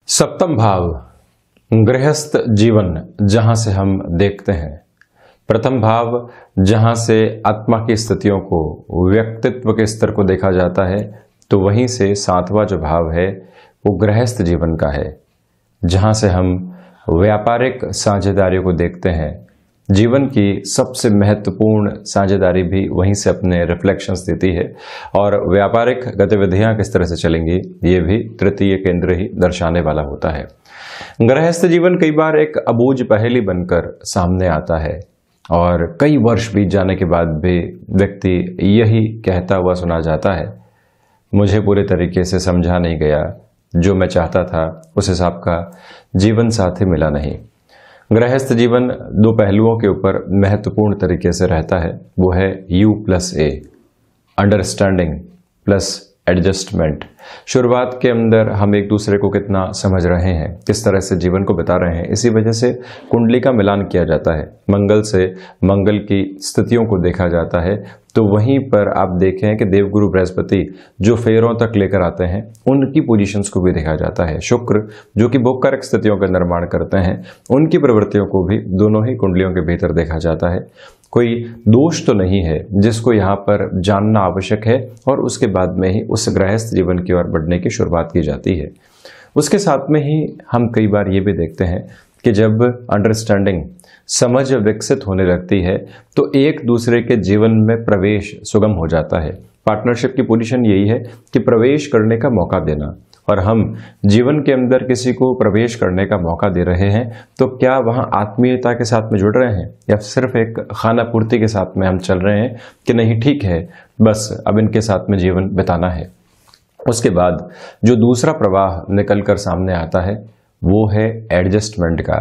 सप्तम भाव गृहस्थ जीवन जहां से हम देखते हैं। प्रथम भाव जहां से आत्मा की स्थितियों को, व्यक्तित्व के स्तर को देखा जाता है, तो वहीं से सातवां जो भाव है वो गृहस्थ जीवन का है, जहां से हम व्यापारिक साझेदारियों को देखते हैं। जीवन की सबसे महत्वपूर्ण साझेदारी भी वहीं से अपने रिफ्लेक्शंस देती है और व्यापारिक गतिविधियां किस तरह से चलेंगी ये भी तृतीय केंद्र ही दर्शाने वाला होता है। गृहस्थ जीवन कई बार एक अबूझ पहेली बनकर सामने आता है और कई वर्ष बीत जाने के बाद भी व्यक्ति यही कहता हुआ सुना जाता है, मुझे पूरे तरीके से समझा नहीं गया, जो मैं चाहता था उस हिसाब का जीवन साथी मिला नहीं। गृहस्थ जीवन दो पहलुओं के ऊपर महत्वपूर्ण तरीके से रहता है, वो है U+A, अंडरस्टैंडिंग प्लस एडजस्टमेंट। शुरुआत के अंदर हम एक दूसरे को कितना समझ रहे हैं, किस तरह से जीवन को बिता रहे हैं, इसी वजह से कुंडली का मिलान किया जाता है, मंगल से मंगल की स्थितियों को देखा जाता है। तो वहीं पर आप देखें कि देवगुरु बृहस्पति जो फेरों तक लेकर आते हैं उनकी पोजीशंस को भी देखा जाता है। शुक्र जो कि भोगकारक स्थितियों का निर्माण करते हैं, उनकी प्रवृत्तियों को भी दोनों ही कुंडलियों के भीतर देखा जाता है। कोई दोष तो नहीं है जिसको यहाँ पर जानना आवश्यक है और उसके बाद में ही उस गृहस्थ जीवन की ओर बढ़ने की शुरुआत की जाती है। उसके साथ में ही हम कई बार ये भी देखते हैं कि जब अंडरस्टैंडिंग, समझ विकसित होने लगती है तो एक दूसरे के जीवन में प्रवेश सुगम हो जाता है। पार्टनरशिप की पोजीशन यही है कि प्रवेश करने का मौका देना, और हम जीवन के अंदर किसी को प्रवेश करने का मौका दे रहे हैं तो क्या वहां आत्मीयता के साथ में जुड़ रहे हैं या सिर्फ एक खाना पूर्ति के साथ में हम चल रहे हैं कि नहीं ठीक है बस अब इनके साथ में जीवन बिताना है। उसके बाद जो दूसरा प्रवाह निकल कर सामने आता है वो है एडजस्टमेंट का।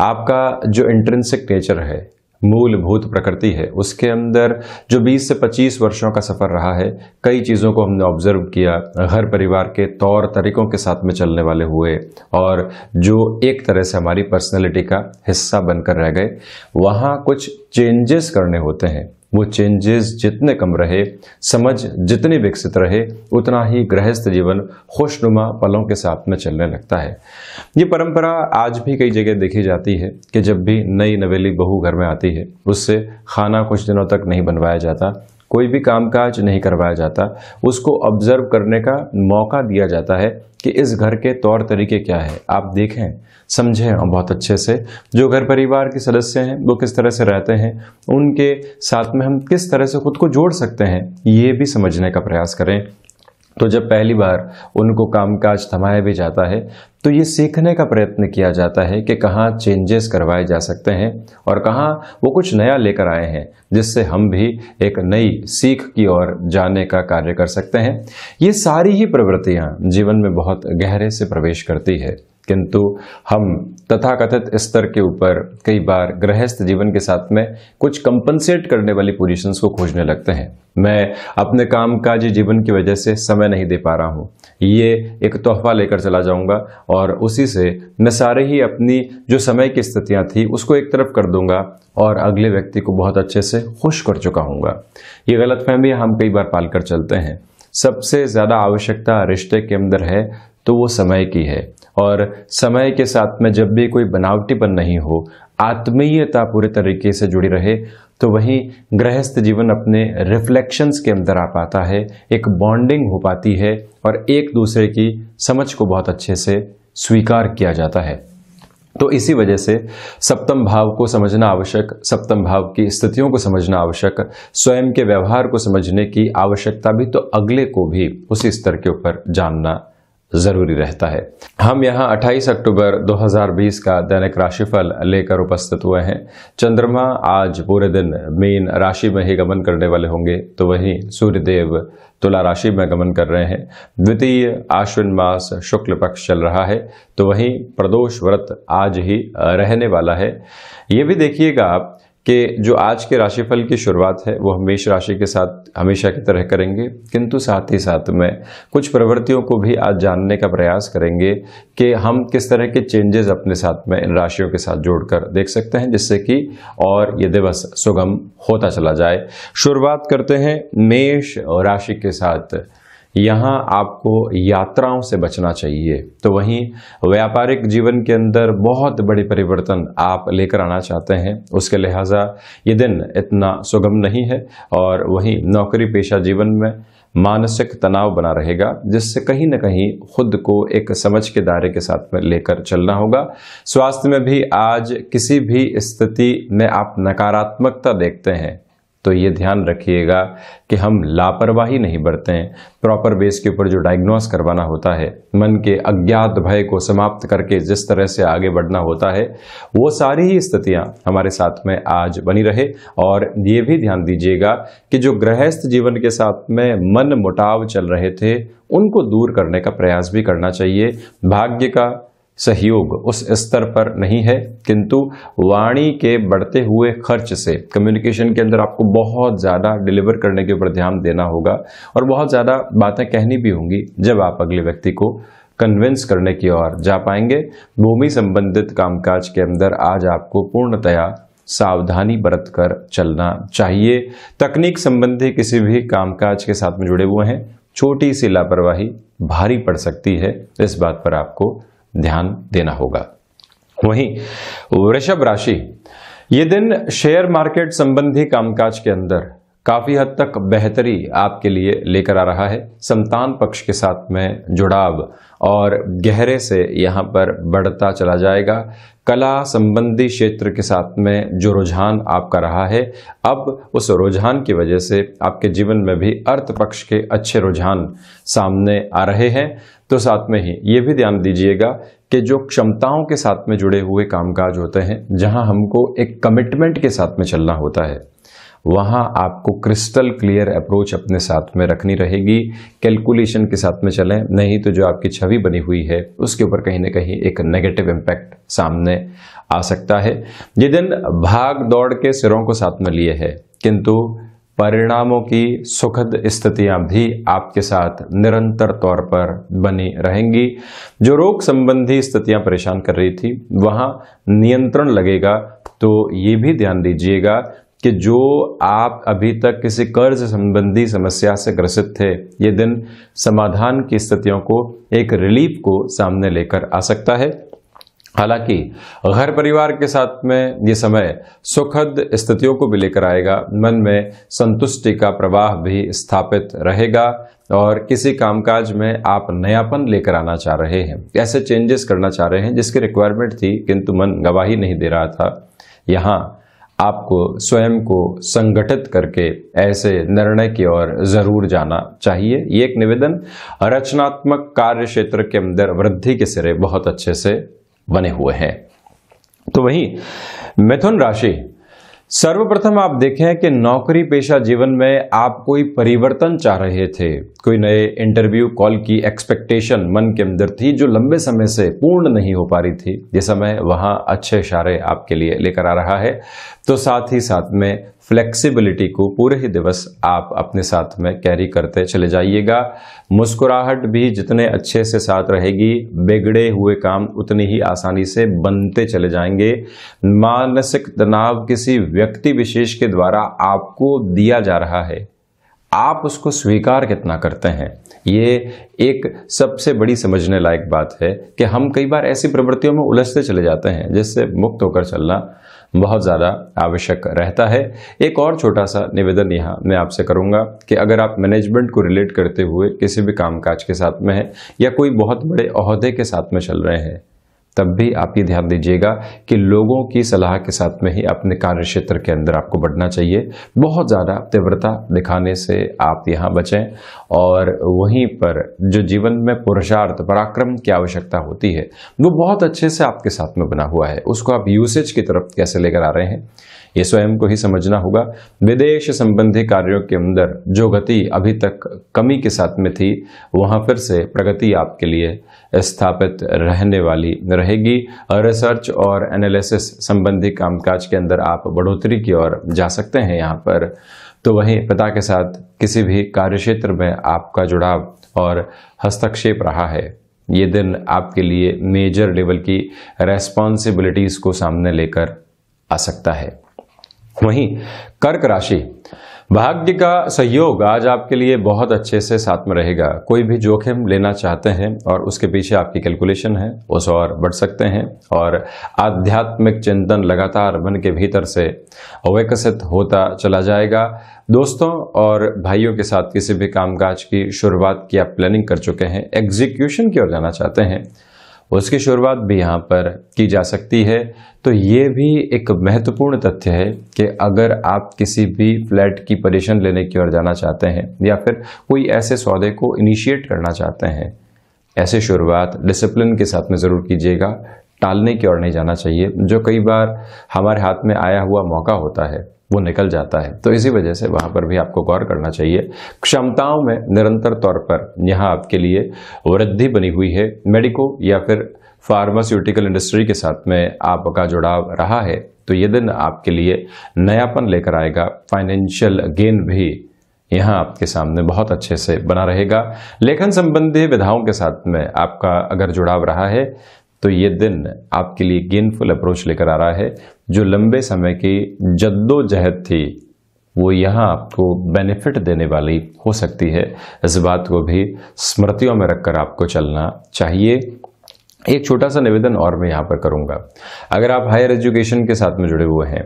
आपका जो इंट्रिंसिक नेचर है, मूलभूत प्रकृति है, उसके अंदर जो 20 से 25 वर्षों का सफर रहा है, कई चीज़ों को हमने ऑब्जर्व किया, घर परिवार के तौर तरीकों के साथ में चलने वाले हुए और जो एक तरह से हमारी पर्सनैलिटी का हिस्सा बनकर रह गए। वहाँ कुछ चेंजेस करने होते हैं, वो चेंजेस जितने कम रहे, समझ जितनी विकसित रहे, उतना ही गृहस्थ जीवन खुशनुमा पलों के साथ में चलने लगता है। ये परंपरा आज भी कई जगह देखी जाती है कि जब भी नई नवेली बहू घर में आती है उससे खाना कुछ दिनों तक नहीं बनवाया जाता, कोई भी कामकाज नहीं करवाया जाता, उसको ऑब्जर्व करने का मौका दिया जाता है कि इस घर के तौर तरीके क्या है, आप देखें समझें और बहुत अच्छे से जो घर परिवार के सदस्य हैं वो किस तरह से रहते हैं, उनके साथ में हम किस तरह से खुद को जोड़ सकते हैं, ये भी समझने का प्रयास करें। तो जब पहली बार उनको कामकाज थमाया भी जाता है तो ये सीखने का प्रयत्न किया जाता है कि कहाँ चेंजेस करवाए जा सकते हैं और कहाँ वो कुछ नया लेकर आए हैं जिससे हम भी एक नई सीख की ओर जाने का कार्य कर सकते हैं। ये सारी ही प्रवृत्तियाँ जीवन में बहुत गहरे से प्रवेश करती है, किंतु हम तथाकथित स्तर के ऊपर कई बार गृहस्थ जीवन के साथ में कुछ कंपनसेट करने वाली पोजीशंस को खोजने लगते हैं। मैं अपने कामकाजी जीवन की वजह से समय नहीं दे पा रहा हूँ, ये एक तोहफा लेकर चला जाऊंगा और उसी से मैं सारे ही अपनी जो समय की स्थितियाँ थी उसको एक तरफ कर दूंगा और अगले व्यक्ति को बहुत अच्छे से खुश कर चुका हूँगा। ये गलतफहमियाँ हम कई बार पालकर चलते हैं। सबसे ज़्यादा आवश्यकता रिश्ते के अंदर है तो वो समय की है, और समय के साथ में जब भी कोई बनावटीपन नहीं हो, आत्मीयता पूरे तरीके से जुड़ी रहे, तो वहीं गृहस्थ जीवन अपने रिफ्लेक्शंस के अंदर आ पाता है, एक बॉन्डिंग हो पाती है और एक दूसरे की समझ को बहुत अच्छे से स्वीकार किया जाता है। तो इसी वजह से सप्तम भाव को समझना आवश्यक, सप्तम भाव की स्थितियों को समझना आवश्यक, स्वयं के व्यवहार को समझने की आवश्यकता भी, तो अगले को भी उसी स्तर के ऊपर जानना जरूरी रहता है। हम यहाँ 28 अक्टूबर 2020 का दैनिक राशिफल लेकर उपस्थित हुए हैं। चंद्रमा आज पूरे दिन मीन राशि में ही गमन करने वाले होंगे, तो वहीं सूर्यदेव तुला राशि में गमन कर रहे हैं। द्वितीय आश्विन मास शुक्ल पक्ष चल रहा है, तो वहीं प्रदोष व्रत आज ही रहने वाला है। ये भी देखिएगा आप कि जो आज के राशिफल की शुरुआत है वो मेष राशि के साथ हमेशा की तरह करेंगे, किंतु साथ ही साथ में कुछ प्रवृत्तियों को भी आज जानने का प्रयास करेंगे कि हम किस तरह के चेंजेस अपने साथ में इन राशियों के साथ जोड़कर देख सकते हैं, जिससे कि और ये दिवस सुगम होता चला जाए। शुरुआत करते हैं मेष राशि के साथ। यहाँ आपको यात्राओं से बचना चाहिए। तो वहीं व्यापारिक जीवन के अंदर बहुत बड़ी परिवर्तन आप लेकर आना चाहते हैं, उसके लिहाजा ये दिन इतना सुगम नहीं है। और वहीं नौकरी पेशा जीवन में मानसिक तनाव बना रहेगा, जिससे कहीं न कहीं खुद को एक समझ के दायरे के साथ में लेकर चलना होगा। स्वास्थ्य में भी आज किसी भी स्थिति में आप नकारात्मकता देखते हैं तो ये ध्यान रखिएगा कि हम लापरवाही नहीं बरतें। प्रॉपर बेस के ऊपर जो डायग्नोस करवाना होता है, मन के अज्ञात भय को समाप्त करके जिस तरह से आगे बढ़ना होता है, वो सारी ही स्थितियां हमारे साथ में आज बनी रहे। और ये भी ध्यान दीजिएगा कि जो गृहस्थ जीवन के साथ में मन मुटाव चल रहे थे, उनको दूर करने का प्रयास भी करना चाहिए। भाग्य का सहयोग उस स्तर पर नहीं है, किंतु वाणी के बढ़ते हुए खर्च से कम्युनिकेशन के अंदर आपको बहुत ज़्यादा डिलीवर करने के ऊपर ध्यान देना होगा और बहुत ज़्यादा बातें कहनी भी होंगी जब आप अगले व्यक्ति को कन्विंस करने की ओर जा पाएंगे। भूमि संबंधित कामकाज के अंदर आज आपको पूर्णतया सावधानी बरत कर चलना चाहिए। तकनीक संबंधी किसी भी कामकाज के साथ में जुड़े हुए हैं, छोटी सी लापरवाही भारी पड़ सकती है, इस बात पर आपको ध्यान देना होगा। वहीं वृषभ राशि, ये दिन शेयर मार्केट संबंधी कामकाज के अंदर काफी हद तक बेहतरी आपके लिए लेकर आ रहा है। संतान पक्ष के साथ में जुड़ाव और गहरे से यहां पर बढ़ता चला जाएगा। कला संबंधी क्षेत्र के साथ में जो रुझान आपका रहा है, अब उस रुझान की वजह से आपके जीवन में भी अर्थ पक्ष के अच्छे रुझान सामने आ रहे हैं। तो साथ में ही ये भी ध्यान दीजिएगा कि जो क्षमताओं के साथ में जुड़े हुए कामकाज होते हैं, जहां हमको एक कमिटमेंट के साथ में चलना होता है, वहां आपको क्रिस्टल क्लियर अप्रोच अपने साथ में रखनी रहेगी। कैलकुलेशन के साथ में चलें, नहीं तो जो आपकी छवि बनी हुई है उसके ऊपर कहीं ना कहीं एक नेगेटिव इम्पैक्ट सामने आ सकता है। ये दिन भाग दौड़ के सिरों को साथ में लिए है, किंतु परिणामों की सुखद स्थितियां भी आपके साथ निरंतर तौर पर बनी रहेंगी। जो रोग संबंधी स्थितियां परेशान कर रही थी, वहां नियंत्रण लगेगा। तो ये भी ध्यान दीजिएगा कि जो आप अभी तक किसी कर्ज संबंधी समस्या से ग्रसित थे, ये दिन समाधान की स्थितियों को, एक रिलीफ को सामने लेकर आ सकता है। हालांकि घर परिवार के साथ में ये समय सुखद स्थितियों को भी लेकर आएगा। मन में संतुष्टि का प्रवाह भी स्थापित रहेगा और किसी कामकाज में आप नयापन लेकर आना चाह रहे हैं, ऐसे चेंजेस करना चाह रहे हैं जिसकी रिक्वायरमेंट थी किंतु मन गवाही नहीं दे रहा था। यहाँ आपको स्वयं को संगठित करके ऐसे निर्णय की ओर जरूर जाना चाहिए। ये एक निवेदन। रचनात्मक कार्य क्षेत्र के अंदर वृद्धि के सिरे बहुत अच्छे से बने हुए हैं। तो वहीं मिथुन राशि, सर्वप्रथम आप देखें कि नौकरी पेशा जीवन में आप कोई परिवर्तन चाह रहे थे, कोई नए इंटरव्यू कॉल की एक्सपेक्टेशन मन के अंदर थी जो लंबे समय से पूर्ण नहीं हो पा रही थी। ये समय वहां अच्छे इशारे आपके लिए लेकर आ रहा है। तो साथ ही साथ में फ्लेक्सिबिलिटी को पूरे ही दिवस आप अपने साथ में कैरी करते चले जाइएगा। मुस्कुराहट भी जितने अच्छे से साथ रहेगी, बिगड़े हुए काम उतनी ही आसानी से बनते चले जाएंगे। मानसिक तनाव किसी व्यक्ति विशेष के द्वारा आपको दिया जा रहा है, आप उसको स्वीकार कितना करते हैं, ये एक सबसे बड़ी समझने लायक बात है कि हम कई बार ऐसी प्रवृत्तियों में उलझते चले जाते हैं जिससे मुक्त होकर चलना बहुत ज़्यादा आवश्यक रहता है। एक और छोटा सा निवेदन यहाँ मैं आपसे करूँगा कि अगर आप मैनेजमेंट को रिलेट करते हुए किसी भी कामकाज के साथ में हैं या कोई बहुत बड़े ओहदे के साथ में चल रहे हैं, तब भी आप ये ध्यान दीजिएगा कि लोगों की सलाह के साथ में ही अपने कार्य क्षेत्र के अंदर आपको बढ़ना चाहिए। बहुत ज़्यादा तीव्रता दिखाने से आप यहाँ बचें और वहीं पर जो जीवन में पुरुषार्थ पराक्रम की आवश्यकता होती है वो बहुत अच्छे से आपके साथ में बना हुआ है। उसको आप यूसेज की तरफ कैसे लेकर आ रहे हैं, ये स्वयं को ही समझना होगा। विदेश संबंधी कार्यों के अंदर जो गति अभी तक कमी के साथ में थी, वहां फिर से प्रगति आपके लिए स्थापित रहने वाली रहेगी। रिसर्च और एनालिसिस संबंधी कामकाज के अंदर आप बढ़ोतरी की ओर जा सकते हैं यहाँ पर। तो वहीं पिता के साथ किसी भी कार्यक्षेत्र में आपका जुड़ाव और हस्तक्षेप रहा है, ये दिन आपके लिए मेजर लेवल की रेस्पॉन्सिबिलिटीज को सामने लेकर आ सकता है। वहीं कर्क राशि, भाग्य का सहयोग आज आपके लिए बहुत अच्छे से साथ में रहेगा। कोई भी जोखिम लेना चाहते हैं और उसके पीछे आपकी कैलकुलेशन है, उस और बढ़ सकते हैं। और आध्यात्मिक चिंतन लगातार मन के भीतर से विकसित होता चला जाएगा। दोस्तों और भाइयों के साथ किसी भी कामकाज की शुरुआत की आप प्लानिंग कर चुके हैं, एग्जीक्यूशन की ओर जाना चाहते हैं, उसकी शुरुआत भी यहाँ पर की जा सकती है। तो ये भी एक महत्वपूर्ण तथ्य है कि अगर आप किसी भी फ्लैट की पोजीशन लेने की ओर जाना चाहते हैं या फिर कोई ऐसे सौदे को इनिशिएट करना चाहते हैं, ऐसे शुरुआत डिसिप्लिन के साथ में ज़रूर कीजिएगा, टालने की ओर नहीं जाना चाहिए। जो कई बार हमारे हाथ में आया हुआ मौका होता है वो निकल जाता है, तो इसी वजह से वहां पर भी आपको गौर करना चाहिए। क्षमताओं में निरंतर तौर पर यहाँ आपके लिए वृद्धि बनी हुई है। मेडिको या फिर फार्मास्यूटिकल इंडस्ट्री के साथ में आपका जुड़ाव रहा है तो ये दिन आपके लिए नयापन लेकर आएगा। फाइनेंशियल गेन भी यहाँ आपके सामने बहुत अच्छे से बना रहेगा। लेखन संबंधी विधाओं के साथ में आपका अगर जुड़ाव रहा है तो ये दिन आपके लिए गेनफुल अप्रोच लेकर आ रहा है। जो लंबे समय की जद्दोजहद थी वो यहाँ आपको बेनिफिट देने वाली हो सकती है। इस बात को भी स्मृतियों में रखकर आपको चलना चाहिए। एक छोटा सा निवेदन और मैं यहाँ पर करूँगा, अगर आप हायर एजुकेशन के साथ में जुड़े हुए हैं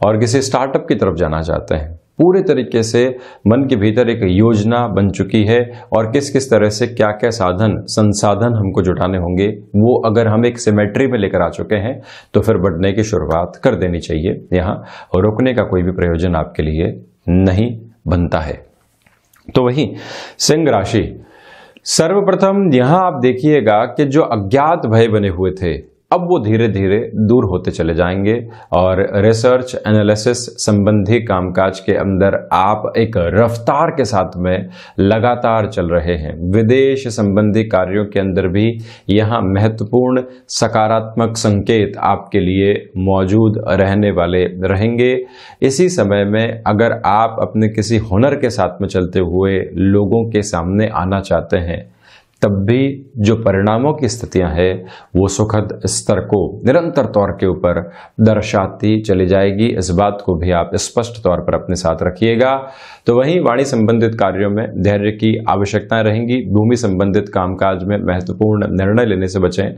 और किसी स्टार्टअप की तरफ जाना चाहते हैं, पूरे तरीके से मन के भीतर एक योजना बन चुकी है और किस किस तरह से क्या क्या संसाधन हमको जुटाने होंगे वो अगर हम एक सिमेट्री में लेकर आ चुके हैं तो फिर बढ़ने की शुरुआत कर देनी चाहिए। यहाँ रुकने का कोई भी प्रयोजन आपके लिए नहीं बनता है। तो वहीं सिंह राशि, सर्वप्रथम यहां आप देखिएगा कि जो अज्ञात भय बने हुए थे अब वो धीरे धीरे दूर होते चले जाएंगे और रिसर्च एनालिसिस संबंधी कामकाज के अंदर आप एक रफ्तार के साथ में लगातार चल रहे हैं। विदेश संबंधी कार्यों के अंदर भी यहाँ महत्वपूर्ण सकारात्मक संकेत आपके लिए मौजूद रहने वाले रहेंगे। इसी समय में अगर आप अपने किसी हुनर के साथ में चलते हुए लोगों के सामने आना चाहते हैं तब भी जो परिणामों की स्थितियां हैं वो सुखद स्तर को निरंतर तौर के ऊपर दर्शाती चली जाएगी। इस बात को भी आप स्पष्ट तौर पर अपने साथ रखिएगा। तो वहीं वाणी संबंधित कार्यों में धैर्य की आवश्यकताएं रहेंगी। भूमि संबंधित कामकाज में महत्वपूर्ण निर्णय लेने से बचें।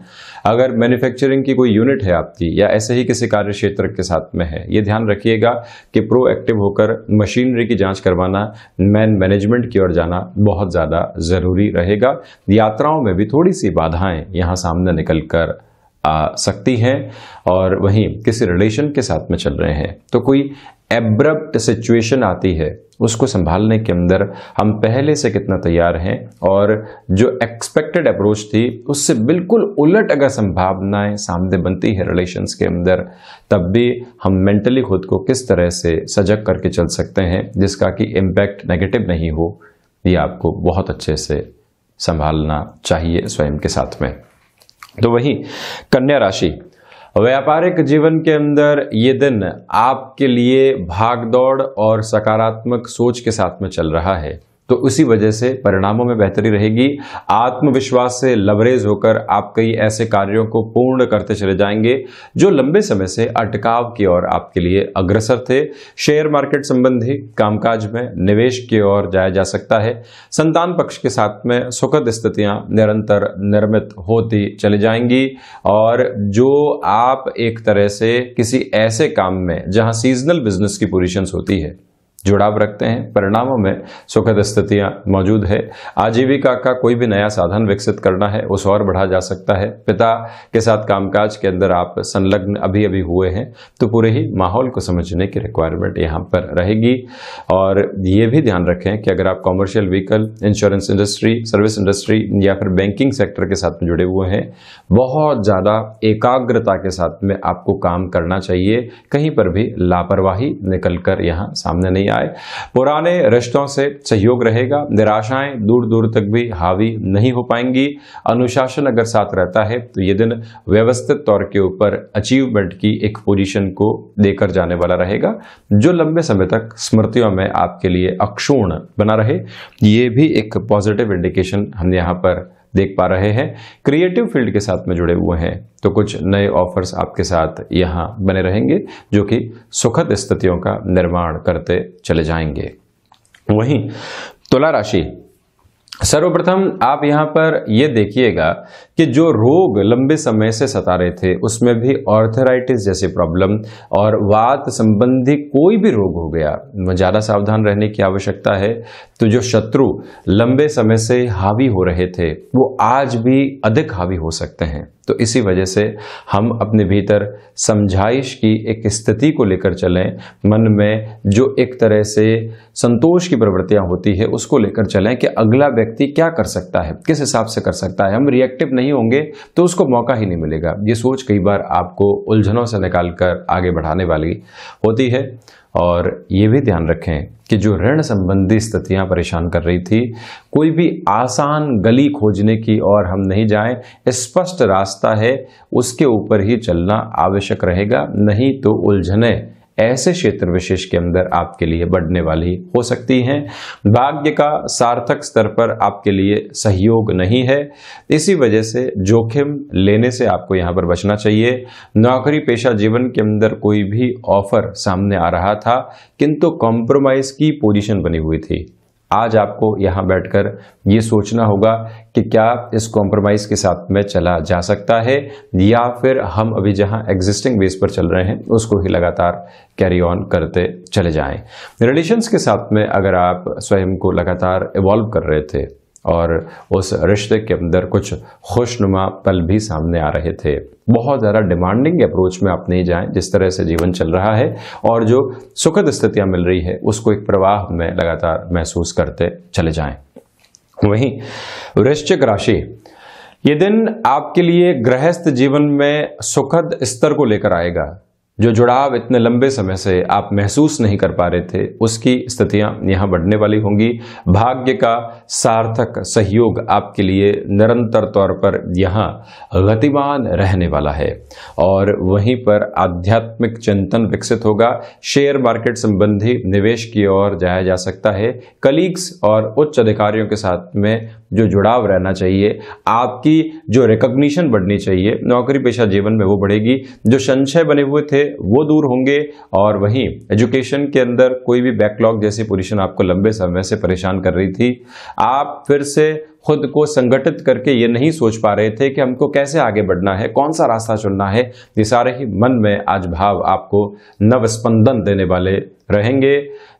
अगर मैन्युफैक्चरिंग की कोई यूनिट है आपकी या ऐसे ही किसी कार्य क्षेत्र के साथ में है, ये ध्यान रखिएगा कि प्रोएक्टिव होकर मशीनरी की जांच करवाना, मैनेजमेंट की ओर जाना बहुत ज़्यादा ज़रूरी रहेगा। यात्राओं में भी थोड़ी सी बाधाएं यहाँ सामने निकल कर आ सकती हैं। और वहीं किसी रिलेशन के साथ में चल रहे हैं तो कोई एब्रप्ट सिचुएशन आती है, उसको संभालने के अंदर हम पहले से कितना तैयार हैं और जो एक्सपेक्टेड अप्रोच थी उससे बिल्कुल उलट अगर संभावनाएं सामने बनती है रिलेशंस के अंदर, तब भी हम मेंटली खुद को किस तरह से सजग करके चल सकते हैं जिसका कि इम्पैक्ट नेगेटिव नहीं हो, ये आपको बहुत अच्छे से संभालना चाहिए स्वयं के साथ में। तो वहीं कन्या राशि, व्यापारिक जीवन के अंदर ये दिन आपके लिए भागदौड़ और सकारात्मक सोच के साथ में चल रहा है, तो उसी वजह से परिणामों में बेहतरी रहेगी। आत्मविश्वास से लबरेज होकर आप कई ऐसे कार्यों को पूर्ण करते चले जाएंगे जो लंबे समय से अटकाव की ओर आपके लिए अग्रसर थे। शेयर मार्केट संबंधी कामकाज में निवेश की ओर जाया जा सकता है। संतान पक्ष के साथ में सुखद स्थितियां निरंतर निर्मित होती चली जाएंगी और जो आप एक तरह से किसी ऐसे काम में जहां सीजनल बिजनेस की पोजीशंस होती है जुड़ाव रखते हैं, परिणामों में सुखद स्थितियां मौजूद है। आजीविका का कोई भी नया साधन विकसित करना है उस और बढ़ा जा सकता है। पिता के साथ कामकाज के अंदर आप संलग्न अभी हुए हैं तो पूरे ही माहौल को समझने की रिक्वायरमेंट यहाँ पर रहेगी। और ये भी ध्यान रखें कि अगर आप commercial vehicle, insurance industry, service industry या फिर बैंकिंग सेक्टर के साथ में जुड़े हुए हैं, बहुत ज़्यादा एकाग्रता के साथ में आपको काम करना चाहिए। कहीं पर भी लापरवाही निकल कर यहाँ सामने नहीं आए। पुराने रिश्तों से सहयोग रहेगा। निराशाएं दूर दूर तक भी हावी नहीं हो पाएंगी। अनुशासन अगर साथ रहता है तो ये दिन व्यवस्थित तौर के ऊपर अचीवमेंट की एक पोजीशन को देकर जाने वाला रहेगा जो लंबे समय तक स्मृतियों में आपके लिए अक्षुण्ण बना रहे। ये भी एक पॉजिटिव इंडिकेशन हम यहाँ पर देख पा रहे हैं। क्रिएटिव फील्ड के साथ में जुड़े हुए हैं तो कुछ नए ऑफर्स आपके साथ यहाँ बने रहेंगे जो कि सुखद स्थितियों का निर्माण करते चले जाएंगे। वहीं तुला राशि, सर्वप्रथम आप यहां पर यह देखिएगा कि जो रोग लंबे समय से सता रहे थे उसमें भी ऑर्थराइटिस जैसी प्रॉब्लम और वात संबंधी कोई भी रोग हो गया, ज्यादा सावधान रहने की आवश्यकता है। तो जो शत्रु लंबे समय से हावी हो रहे थे वो आज भी अधिक हावी हो सकते हैं। तो इसी वजह से हम अपने भीतर समझाइश की एक स्थिति को लेकर चलें, मन में जो एक तरह से संतोष की प्रवृत्तियां होती है उसको लेकर चलें कि अगला व्यक्ति क्या कर सकता है, किस हिसाब से कर सकता है। हम रिएक्टिव नहीं होंगे तो उसको मौका ही नहीं मिलेगा। ये सोच कई बार आपको उलझनों से निकालकर आगे बढ़ाने वाली होती है। और ये भी ध्यान रखें कि जो ऋण संबंधी स्थितियां परेशान कर रही थी, कोई भी आसान गली खोजने की और हम नहीं जाएं, स्पष्ट रास्ता है उसके ऊपर ही चलना आवश्यक रहेगा, नहीं तो उलझने ऐसे क्षेत्र विशेष के अंदर आपके लिए बढ़ने वाली हो सकती हैं। भाग्य का सार्थक स्तर पर आपके लिए सहयोग नहीं है, इसी वजह से जोखिम लेने से आपको यहां पर बचना चाहिए। नौकरी पेशा जीवन के अंदर कोई भी ऑफर सामने आ रहा था किंतु कॉम्प्रोमाइज की पोजीशन बनी हुई थी। आज आपको यहां बैठकर ये सोचना होगा कि क्या इस कॉम्प्रोमाइज के साथ में चला जा सकता है या फिर हम अभी जहां एग्जिस्टिंग बेस पर चल रहे हैं उसको ही लगातार कैरी ऑन करते चले जाएं। रिलेशंस के साथ में अगर आप स्वयं को लगातार इवॉल्व कर रहे थे और उस रिश्ते के अंदर कुछ खुशनुमा पल भी सामने आ रहे थे, बहुत ज़्यादा डिमांडिंग अप्रोच में आप नहीं जाएं। जिस तरह से जीवन चल रहा है और जो सुखद स्थितियां मिल रही है उसको एक प्रवाह में लगातार महसूस करते चले जाएं। वहीं वृश्चिक राशि, ये दिन आपके लिए गृहस्थ जीवन में सुखद स्तर को लेकर आएगा। जो जुड़ाव इतने लंबे समय से आप महसूस नहीं कर पा रहे थे उसकी स्थितियां यहां बढ़ने वाली होंगी। भाग्य का सार्थक सहयोग आपके लिए निरंतर तौर पर यहां गतिमान रहने वाला है और वहीं पर आध्यात्मिक चिंतन विकसित होगा। शेयर मार्केट संबंधी निवेश की ओर जाया जा सकता है। कलीग्स और उच्च अधिकारियों के साथ में जो जुड़ाव रहना चाहिए, आपकी जो रिकॉग्निशन बढ़नी चाहिए नौकरी पेशा जीवन में वो बढ़ेगी। जो संशय बने हुए थे वो दूर होंगे और वहीं एजुकेशन के अंदर कोई भी बैकलॉग जैसी पोजीशन आपको लंबे समय से परेशान कर रही थी, आप फिर से खुद को संगठित करके ये नहीं सोच पा रहे थे कि हमको कैसे आगे बढ़ना है, कौन सा रास्ता चुनना है। ये सारे ही मन में आज भाव आपको नव स्पंदन देने वाले रहेंगे।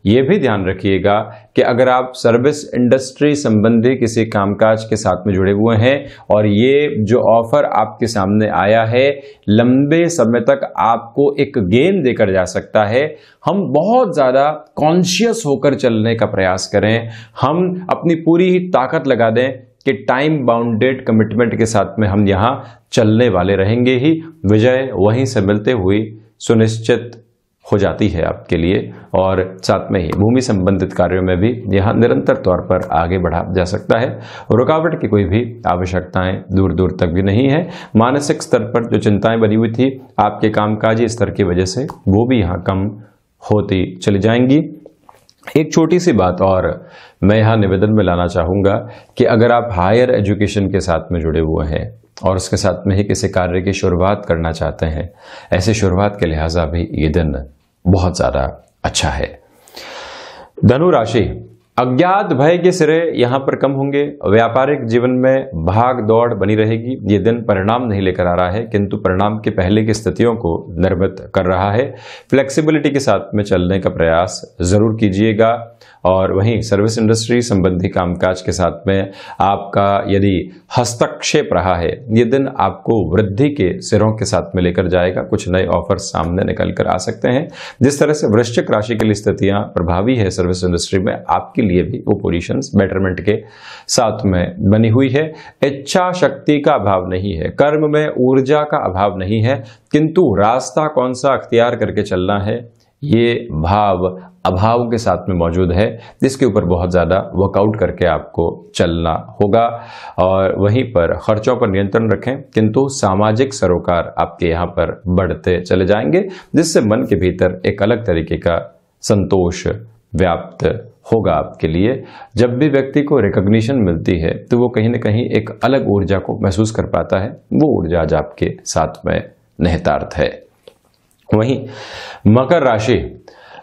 ये भी ध्यान रखिएगा कि अगर आप सर्विस इंडस्ट्री संबंधी किसी कामकाज के साथ में जुड़े हुए हैं और ये जो ऑफर आपके सामने आया है लंबे समय तक आपको एक गेन देकर जा सकता है, हम बहुत ज्यादा कॉन्शियस होकर चलने का प्रयास करें। हम अपनी पूरी ही ताकत लगा दें कि टाइम बाउंडेड कमिटमेंट के साथ में हम यहां चलने वाले रहेंगे ही। विजय वहीं से मिलते हुई सुनिश्चित हो जाती है आपके लिए और साथ में ही भूमि संबंधित कार्यों में भी यहां निरंतर तौर पर आगे बढ़ा जा सकता है। रुकावट की कोई भी आवश्यकताएं दूर दूर तक भी नहीं है। मानसिक स्तर पर जो चिंताएं बनी हुई थी आपके कामकाजी स्तर की वजह से वो भी यहां कम होती चली जाएंगी। एक छोटी सी बात और मैं यहाँ निवेदन में लाना चाहूँगा कि अगर आप हायर एजुकेशन के साथ में जुड़े हुए हैं और उसके साथ में ही किसी कार्य की शुरुआत करना चाहते हैं, ऐसी शुरुआत के लिहाजा भी ये दिन बहुत ज़्यादा अच्छा है। धनु राशि, अज्ञात भय के सिरे यहां पर कम होंगे। व्यापारिक जीवन में भाग दौड़ बनी रहेगी। ये दिन परिणाम नहीं लेकर आ रहा है किंतु परिणाम के पहले की स्थितियों को निर्मित कर रहा है। फ्लेक्सिबिलिटी के साथ में चलने का प्रयास जरूर कीजिएगा और वहीं सर्विस इंडस्ट्री संबंधी कामकाज के साथ में आपका यदि हस्तक्षेप रहा है, ये दिन आपको वृद्धि के सिरों के साथ में लेकर जाएगा। कुछ नए ऑफर सामने निकल कर आ सकते हैं। जिस तरह से वृश्चिक राशि के लिए स्थितियां प्रभावी है सर्विस इंडस्ट्री में, आपके लिए भी वो पोजीशंस बेटरमेंट के साथ में बनी हुई है। इच्छा शक्ति का अभाव नहीं है, कर्म में ऊर्जा का अभाव नहीं है, किंतु रास्ता कौन सा अख्तियार करके चलना है ये भाव अभाव के साथ में मौजूद है, जिसके ऊपर बहुत ज़्यादा वर्कआउट करके आपको चलना होगा। और वहीं पर खर्चों पर नियंत्रण रखें किंतु सामाजिक सरोकार आपके यहाँ पर बढ़ते चले जाएंगे, जिससे मन के भीतर एक अलग तरीके का संतोष व्याप्त होगा आपके लिए। जब भी व्यक्ति को रिकॉग्निशन मिलती है तो वो कहीं ना कहीं एक अलग ऊर्जा को महसूस कर पाता है। वो ऊर्जा आज आपके साथ में निहितार्थ है। वहीं मकर राशि,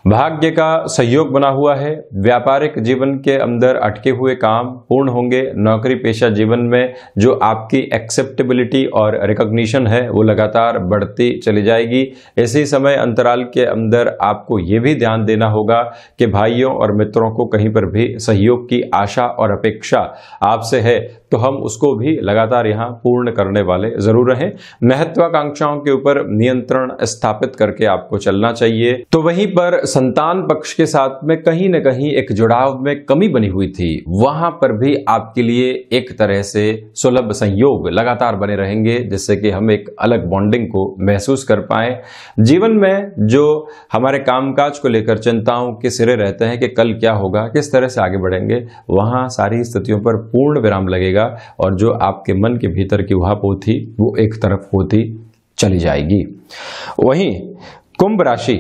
भाग्य का सहयोग बना हुआ है। व्यापारिक जीवन के अंदर अटके हुए काम पूर्ण होंगे। नौकरी पेशा जीवन में जो आपकी एक्सेप्टेबिलिटी और रिकॉग्निशन है वो लगातार बढ़ती चली जाएगी। इसी समय अंतराल के अंदर आपको ये भी ध्यान देना होगा कि भाइयों और मित्रों को कहीं पर भी सहयोग की आशा और अपेक्षा आपसे है तो हम उसको भी लगातार यहाँ पूर्ण करने वाले जरूर रहें। महत्वाकांक्षाओं के ऊपर नियंत्रण स्थापित करके आपको चलना चाहिए। तो वहीं पर संतान पक्ष के साथ में कहीं न कहीं एक जुड़ाव में कमी बनी हुई थी, वहां पर भी आपके लिए एक तरह से सुलभ संयोग लगातार बने रहेंगे, जिससे कि हम एक अलग बॉन्डिंग को महसूस कर पाए। जीवन में जो हमारे कामकाज को लेकर चिंताओं के सिरे रहते हैं कि कल क्या होगा, किस तरह से आगे बढ़ेंगे, वहां सारी स्थितियों पर पूर्ण विराम लगेगा और जो आपके मन के भीतर की उहापोह थी वो एक तरफ होती चली जाएगी। वहीं कुंभ राशि,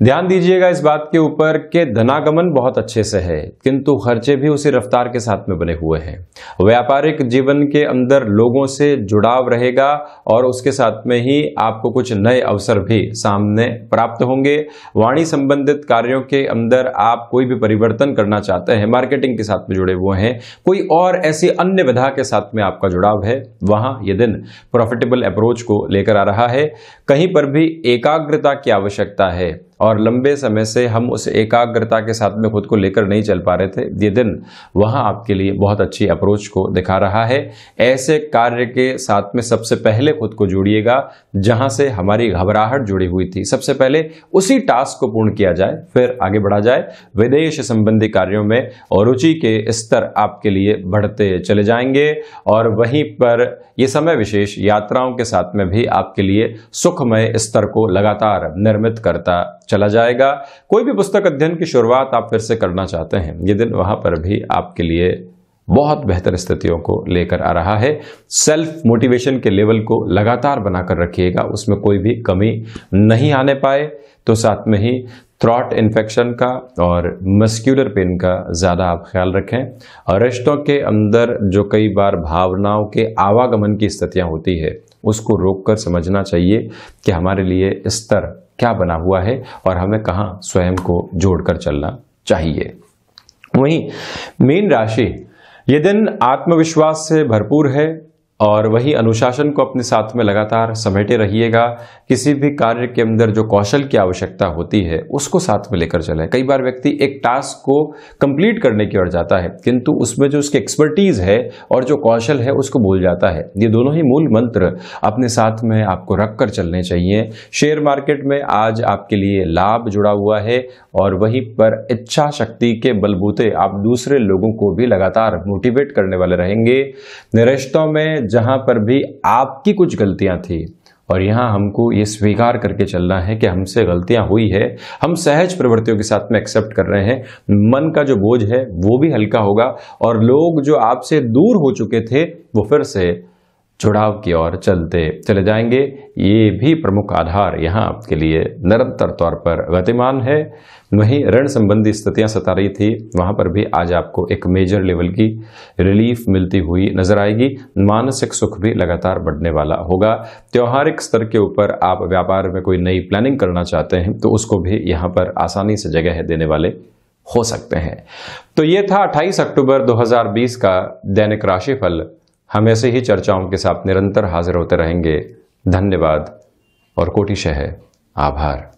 ध्यान दीजिएगा इस बात के ऊपर कि धनागमन बहुत अच्छे से है, किंतु खर्चे भी उसी रफ्तार के साथ में बने हुए हैं। व्यापारिक जीवन के अंदर लोगों से जुड़ाव रहेगा और उसके साथ में ही आपको कुछ नए अवसर भी सामने प्राप्त होंगे। वाणी संबंधित कार्यों के अंदर आप कोई भी परिवर्तन करना चाहते हैं, मार्केटिंग के साथ में जुड़े हुए हैं, कोई और ऐसी अन्य विधा के साथ में आपका जुड़ाव है, वहां ये दिन प्रॉफिटेबल अप्रोच को लेकर आ रहा है। कहीं पर भी एकाग्रता की आवश्यकता है और लंबे समय से हम उस एकाग्रता के साथ में खुद को लेकर नहीं चल पा रहे थे, ये दिन वहां आपके लिए बहुत अच्छी अप्रोच को दिखा रहा है। ऐसे कार्य के साथ में सबसे पहले खुद को जोड़िएगा जहां से हमारी घबराहट जुड़ी हुई थी, सबसे पहले उसी टास्क को पूर्ण किया जाए, फिर आगे बढ़ा जाए। विदेश संबंधी कार्यों में रुचि के स्तर आपके लिए बढ़ते चले जाएंगे और वहीं पर ये समय विशेष यात्राओं के साथ में भी आपके लिए सुखमय स्तर को लगातार निर्मित करता चला जाएगा। कोई भी पुस्तक अध्ययन की शुरुआत आप फिर से करना चाहते हैं, ये दिन वहां पर भी आपके लिए बहुत बेहतर स्थितियों को लेकर आ रहा है। सेल्फ मोटिवेशन के लेवल को लगातार बनाकर रखिएगा, उसमें कोई भी कमी नहीं आने पाए। तो साथ में ही थ्रॉट इन्फेक्शन का और मस्क्यूलर पेन का ज़्यादा आप ख्याल रखें। और रिश्तों के अंदर जो कई बार भावनाओं के आवागमन की स्थितियां होती है, उसको रोककर समझना चाहिए कि हमारे लिए स्तर क्या बना हुआ है और हमें कहाँ स्वयं को जोड़कर चलना चाहिए। वहीं मीन राशि, ये दिन आत्मविश्वास से भरपूर है और वही अनुशासन को अपने साथ में लगातार समेटे रहिएगा। किसी भी कार्य के अंदर जो कौशल की आवश्यकता होती है उसको साथ में लेकर चलें। कई बार व्यक्ति एक टास्क को कंप्लीट करने की ओर जाता है, किंतु उसमें जो उसकी एक्सपर्टीज है और जो कौशल है उसको भूल जाता है। ये दोनों ही मूल मंत्र अपने साथ में आपको रखकर चलने चाहिए। शेयर मार्केट में आज आपके लिए लाभ जुड़ा हुआ है और वहीं पर इच्छा शक्ति के बलबूते आप दूसरे लोगों को भी लगातार मोटिवेट करने वाले रहेंगे। रिश्तों में जहां पर भी आपकी कुछ गलतियां थी और यहां हमको ये स्वीकार करके चलना है कि हमसे गलतियां हुई है, हम सहज प्रवृत्तियों के साथ में एक्सेप्ट कर रहे हैं, मन का जो बोझ है वो भी हल्का होगा और लोग जो आपसे दूर हो चुके थे वो फिर से जुड़ाव की ओर चलते चले जाएंगे। ये भी प्रमुख आधार यहाँ आपके लिए निरंतर तौर पर गतिमान है। वहीं ऋण संबंधी स्थितियां सता रही थी, वहां पर भी आज आपको एक मेजर लेवल की रिलीफ मिलती हुई नजर आएगी। मानसिक सुख भी लगातार बढ़ने वाला होगा। त्योहारिक स्तर के ऊपर आप व्यापार में कोई नई प्लानिंग करना चाहते हैं तो उसको भी यहाँ पर आसानी से जगह देने वाले हो सकते हैं। तो ये था 28 अक्टूबर 2020 का दैनिक राशिफल। हम ऐसे ही चर्चाओं के साथ निरंतर हाजिर होते रहेंगे। धन्यवाद और कोटिशः आभार।